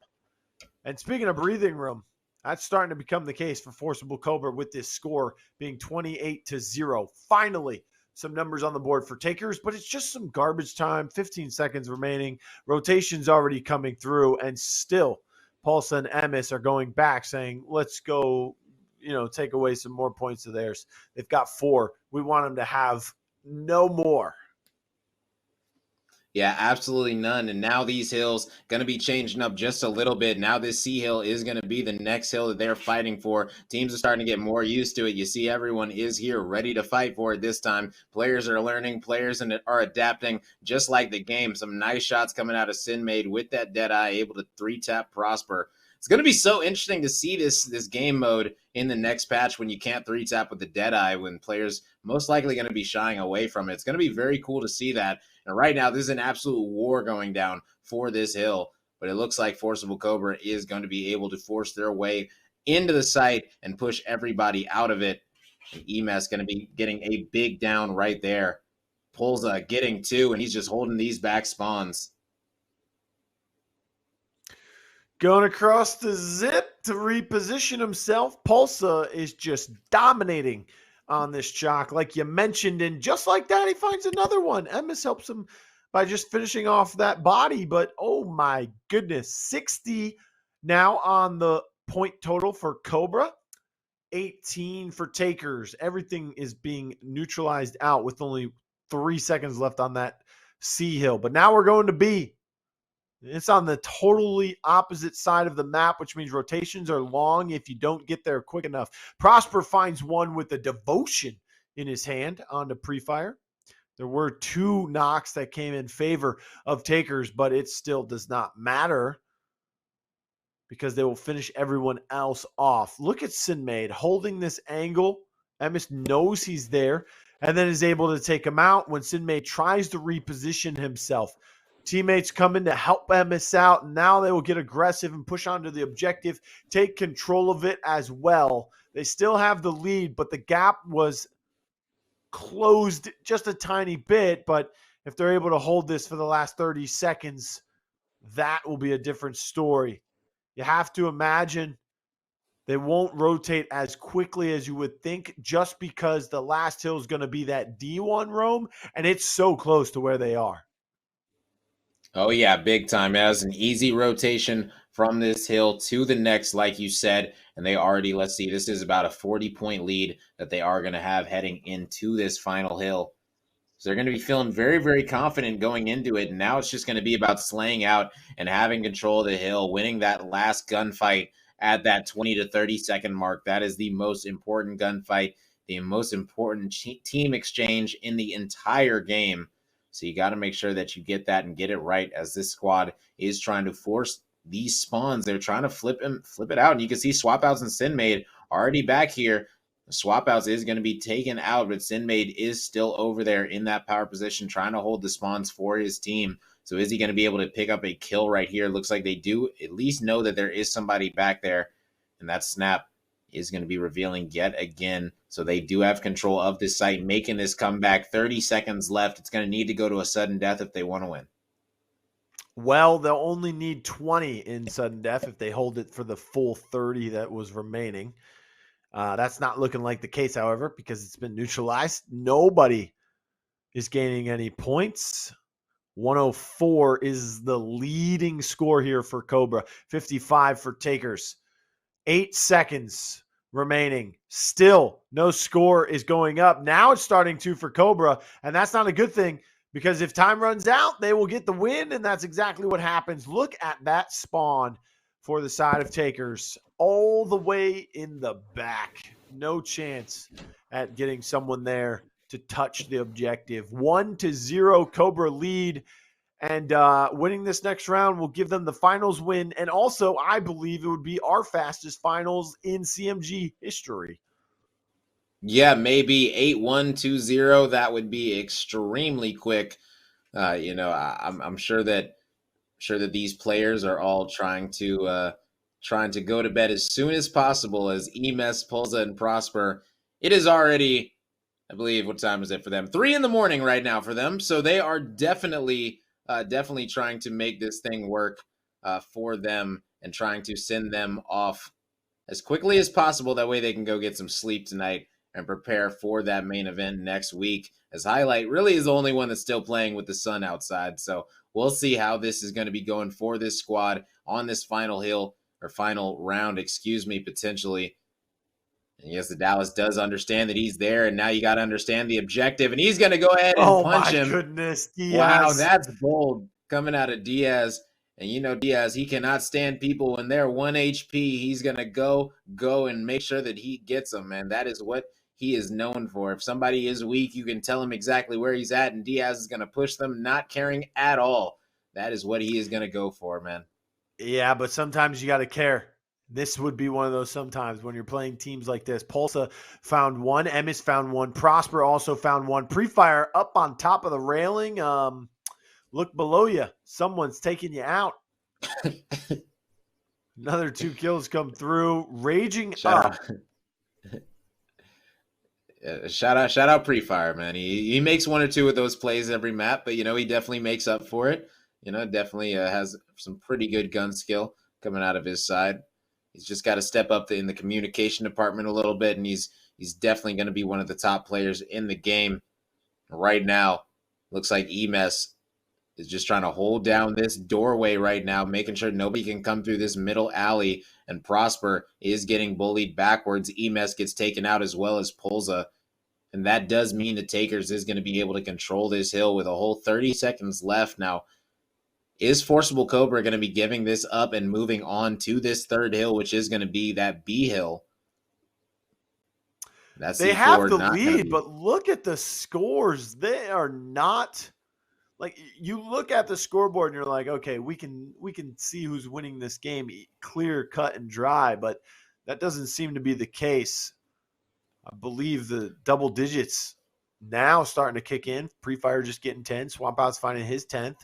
And speaking of breathing room, that's starting to become the case for Forcible Cobra with this score being 28-0. Finally, some numbers on the board for Takerss, but it's just some garbage time. 15 seconds remaining. Rotation's already coming through, and still Paulsa and Emis are going back saying, let's go, take away some more points of theirs. They've got 4. We want them to have no more. Yeah, absolutely none. And now these hills going to be changing up just a little bit. Now this C hill is going to be the next hill that they're fighting for. Teams are starting to get more used to it. You see everyone is here ready to fight for it this time. Players are learning, players are adapting just like the game. Some nice shots coming out of Sinmade with that Deadeye, able to 3-tap Prosper. It's going to be so interesting to see this game mode in the next patch when you can't 3-tap with the Deadeye, when players most likely going to be shying away from it. It's going to be very cool to see that. And right now, this is an absolute war going down for this hill. But it looks like Forcible Cobra is going to be able to force their way into the site and push everybody out of it. And Emes going to be getting a big down right there. Pulsa getting 2, and he's just holding these back spawns. Going across the zip to reposition himself. Pulsa is just dominating on this Chalk, like you mentioned. And just like that, he finds another one. Emis helps him by just finishing off that body. But, oh, my goodness, 60 now on the point total for Cobra. 18 for Takerss. Everything is being neutralized out with only 3 seconds left on that C hill. But now we're going to B. It's on the totally opposite side of the map, which means rotations are long if you don't get there quick enough. Prosper finds one with a devotion in his hand on the pre-fire. There were 2 knocks that came in favor of Takerss, but it still does not matter. because they will finish everyone else off. Look at Sinmade holding this angle. Emis knows he's there and then is able to take him out when Sinmade tries to reposition himself. Teammates come in to help Emis out, and now they will get aggressive and push onto the objective, take control of it as well. They still have the lead, but the gap was closed just a tiny bit. But if they're able to hold this for the last 30 seconds, that will be a different story. You have to imagine they won't rotate as quickly as you would think just because the last hill is going to be that D1 roam, and it's so close to where they are. Oh, yeah, big time. It has an easy rotation from this hill to the next, like you said. And they already, let's see, this is about a 40-point lead that they are going to have heading into this final hill. So they're going to be feeling very, very confident going into it. And now it's just going to be about slaying out and having control of the hill, winning that last gunfight at that 20 to 30 second mark. That is the most important gunfight, the most important team exchange in the entire game. So you got to make sure that you get that and get it right, as this squad is trying to force these spawns. They're trying to flip it out. And you can see Swap Outs and Sinmade already back here. Swap Outs is going to be taken out, but Sinmade is still over there in that power position trying to hold the spawns for his team. So is he going to be able to pick up a kill right here? Looks like they do at least know that there is somebody back there, and that snap is going to be revealing yet again. So they do have control of this site, making this comeback. 30 seconds left. It's going to need to go to a sudden death if they want to win. Well, they'll only need 20 in sudden death if they hold it for the full 30 that was remaining. That's not looking like the case, however, because it's been neutralized. Nobody is gaining any points. 104 is the leading score here for Cobra. 55 for Takerss. 8 seconds remaining. Still, no score is going up. Now it's starting to for Cobra, and that's not a good thing because if time runs out, they will get the win, and that's exactly what happens. Look at that spawn for the side of Takerss all the way in the back. No chance at getting someone there to touch the objective. 1-0 Cobra lead. And winning this next round will give them the finals win. And also, I believe it would be our fastest finals in CMG history. Yeah, maybe 8-1, 2-0. That would be extremely quick. I'm sure that these players are all trying to go to bed as soon as possible. As Emes, Pulsa, and Prosper, it is already, I believe, what time is it for them? 3 a.m. right now for them. So they are definitely trying to make this thing work for them and trying to send them off as quickly as possible. That way they can go get some sleep tonight and prepare for that main event next week. As Highlight really is the only one that's still playing with the sun outside. So we'll see how this is going to be going for this squad on this final hill, or final round, potentially. And yes, the Dallas does understand that he's there, and now you got to understand the objective, and he's going to go ahead and punch him. Goodness, Diaz. Wow, that's bold coming out of Diaz. And you know Diaz, he cannot stand people when they're 1 HP. He's going to go and make sure that he gets them, man. That is what he is known for. If somebody is weak, you can tell him exactly where he's at, and Diaz is going to push them, not caring at all. That is what he is going to go for, man. Yeah, but sometimes you got to care. This would be one of those sometimes when you're playing teams like this. Pulsa found one. Emis found one. Prosper also found one. Pre-fire up on top of the railing. Look below you. Someone's taking you out. Another 2 kills come through. Raging up. Shout out Pre-fire, man. He makes 1 or 2 of those plays every map, but, he definitely makes up for it. Definitely has some pretty good gun skill coming out of his side. He's just got to step up in the communication department a little bit, and he's definitely going to be one of the top players in the game right now. Looks like Emes is just trying to hold down this doorway right now, making sure nobody can come through this middle alley, and Prosper is getting bullied backwards. Emes gets taken out as well as Pulsa, and that does mean the Takerss is going to be able to control this hill with a whole 30 seconds left. Now, is Forcible Cobra going to be giving this up and moving on to this third hill, which is going to be that B hill? They have the lead, but look at the scores. They are not like you look at the scoreboard and you're like, okay, we can see who's winning this game, clear, cut, and dry, but that doesn't seem to be the case. I believe the double digits now starting to kick in. Pre-Fire just getting 10. Swamp Out's finding his 10th.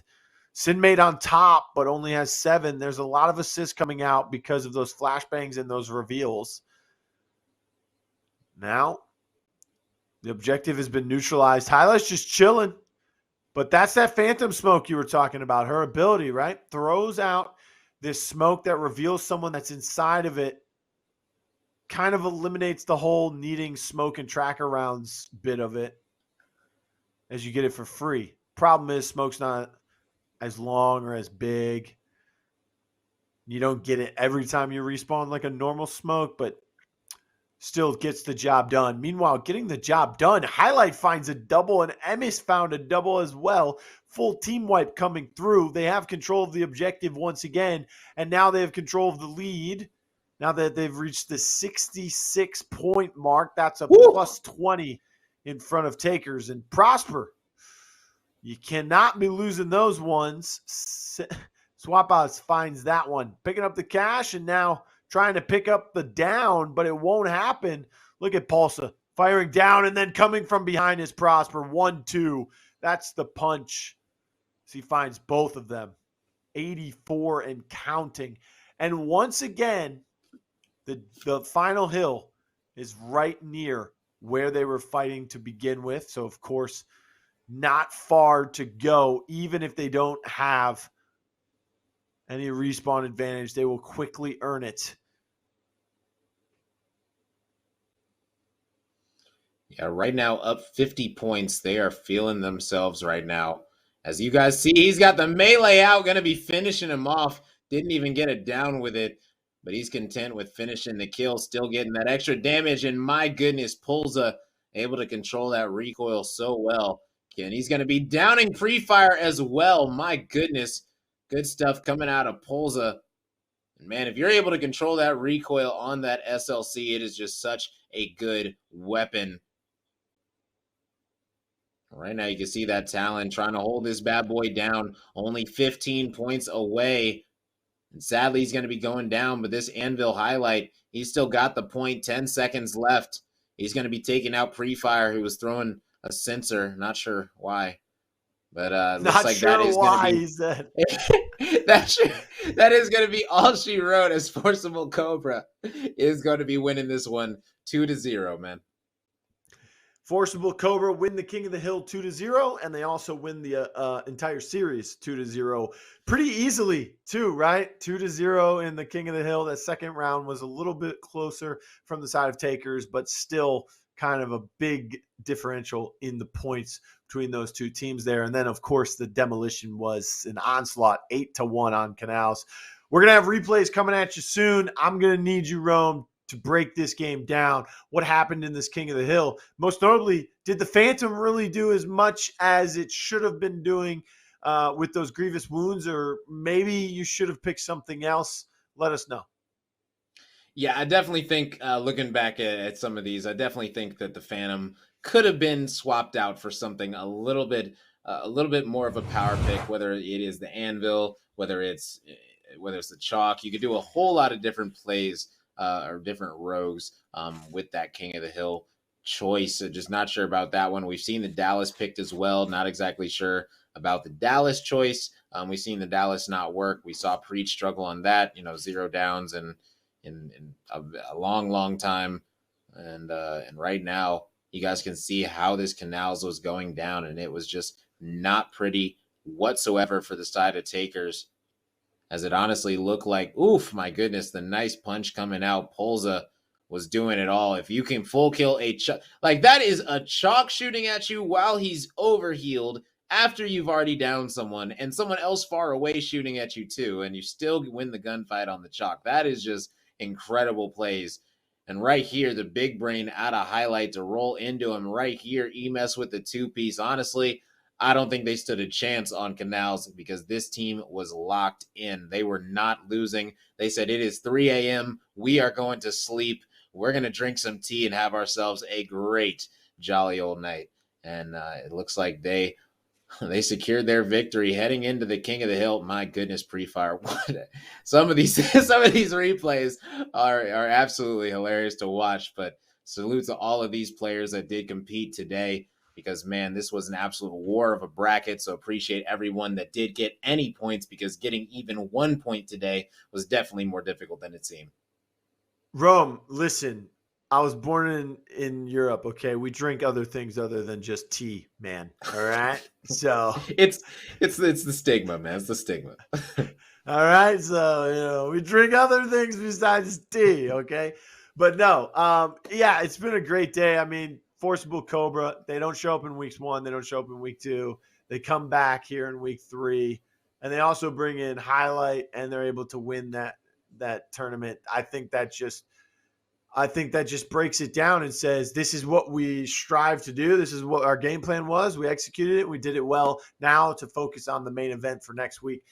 Sinmade on top, but only has 7. There's a lot of assists coming out because of those flashbangs and those reveals. Now, the objective has been neutralized. Hyla's just chilling. But that's that phantom smoke you were talking about. Her ability, right? Throws out this smoke that reveals someone that's inside of it. Kind of eliminates the whole needing smoke and tracker rounds bit of it as you get it for free. Problem is, smoke's not as long or as big. You don't get it every time you respawn like a normal smoke, but still gets the job done. Meanwhile, getting the job done, Highlight finds a double, and Emis found a double as well. Full team wipe coming through. They have control of the objective once again, and now they have control of the lead. Now that they've reached the 66-point mark, that's a plus 20 in front of Takerss. And Prosper, you cannot be losing those ones. Swapouts finds that one. Picking up the cash and now trying to pick up the down, but it won't happen. Look at Pulsa firing down and then coming from behind is Prosper. 1-2. That's the punch. So he finds both of them. 84 and counting. And once again, the final hill is right near where they were fighting to begin with. So, of course, not far to go. Even if they don't have any respawn advantage, they will quickly earn it. Yeah, right now up 50 points. They are feeling themselves right now. As you guys see, he's got the melee out, going to be finishing him off. Didn't even get it down with it, but he's content with finishing the kill, still getting that extra damage. And my goodness, Pulsa able to control that recoil so well. And he's going to be downing Pre-Fire as well. My goodness, good stuff coming out of Pulsa. And man, if you're able to control that recoil on that SLC, it is just such a good weapon. Right now, you can see that Talon trying to hold this bad boy down, only 15 points away. And sadly, he's going to be going down, but this Anvil Highlight, he's still got the point, 10 seconds left. He's going to be taking out Pre-Fire, who was throwing a sensor. Not sure why, but looks like that is going to be that is going to be all she wrote, as Forcible Cobra is going to be winning this one 2-0, man. Forcible Cobra win the King of the Hill 2-0, and they also win the entire series 2-0 pretty easily too, right? 2-0 in the King of the Hill. That second round was a little bit closer from the side of Takerss, but still kind of a big differential in the points between those two teams there. And then, of course, the demolition was an onslaught, 8-1 on Canals. We're going to have replays coming at you soon. I'm going to need you, Rome, to break this game down. What happened in this King of the Hill? Most notably, did the Phantom really do as much as it should have been doing with those grievous wounds, or maybe you should have picked something else? Let us know. Yeah, I definitely think, looking back at some of these, I definitely think that the Phantom could have been swapped out for something a little bit more of a power pick, whether it is the Anvil, whether it's the Chalk. You could do a whole lot of different plays or different rogues with that King of the Hill choice. So just not sure about that one. We've seen the Dallas picked as well. Not exactly sure about the Dallas choice. We've seen the Dallas not work. We saw Preach struggle on that, 0 downs and in a long time. And right now, you guys can see how this Canals was going down, and it was just not pretty whatsoever for the side of Takerss, as it honestly looked like, oof, my goodness, the nice punch coming out. Pulsa was doing it all. If you can full kill a Chalk, like that is a Chalk shooting at you while he's overhealed after you've already downed someone, and someone else far away shooting at you too, and you still win the gunfight on the Chalk. That is just incredible plays. And right here, the big brain out of Highlight to roll into him right here. E-mess with the 2-piece. Honestly, I don't think they stood a chance on Canals because this team was locked in. They were not losing. They said, it is 3 a.m. We are going to sleep. We're going to drink some tea and have ourselves a great, jolly old night. And it looks like they They secured their victory heading into the King of the Hill. My goodness, pre-fire! Some of these replays are absolutely hilarious to watch. But salute to all of these players that did compete today, because man, this was an absolute war of a bracket. So appreciate everyone that did get any points, because getting even 1 point today was definitely more difficult than it seemed. Rome, listen, I was born in Europe. Okay, we drink other things other than just tea, man. All right, so It's the stigma, man. It's the stigma. all right, so we drink other things besides tea. Okay, but no, yeah, it's been a great day. I mean, Forcible Cobra, they don't show up in weeks 1, they don't show up in week 2. They come back here in week 3, and they also bring in Highlight, and they're able to win that tournament. I think that just breaks it down and says, this is what we strive to do. This is what our game plan was. We executed it. We did it well. Now to focus on the main event for next week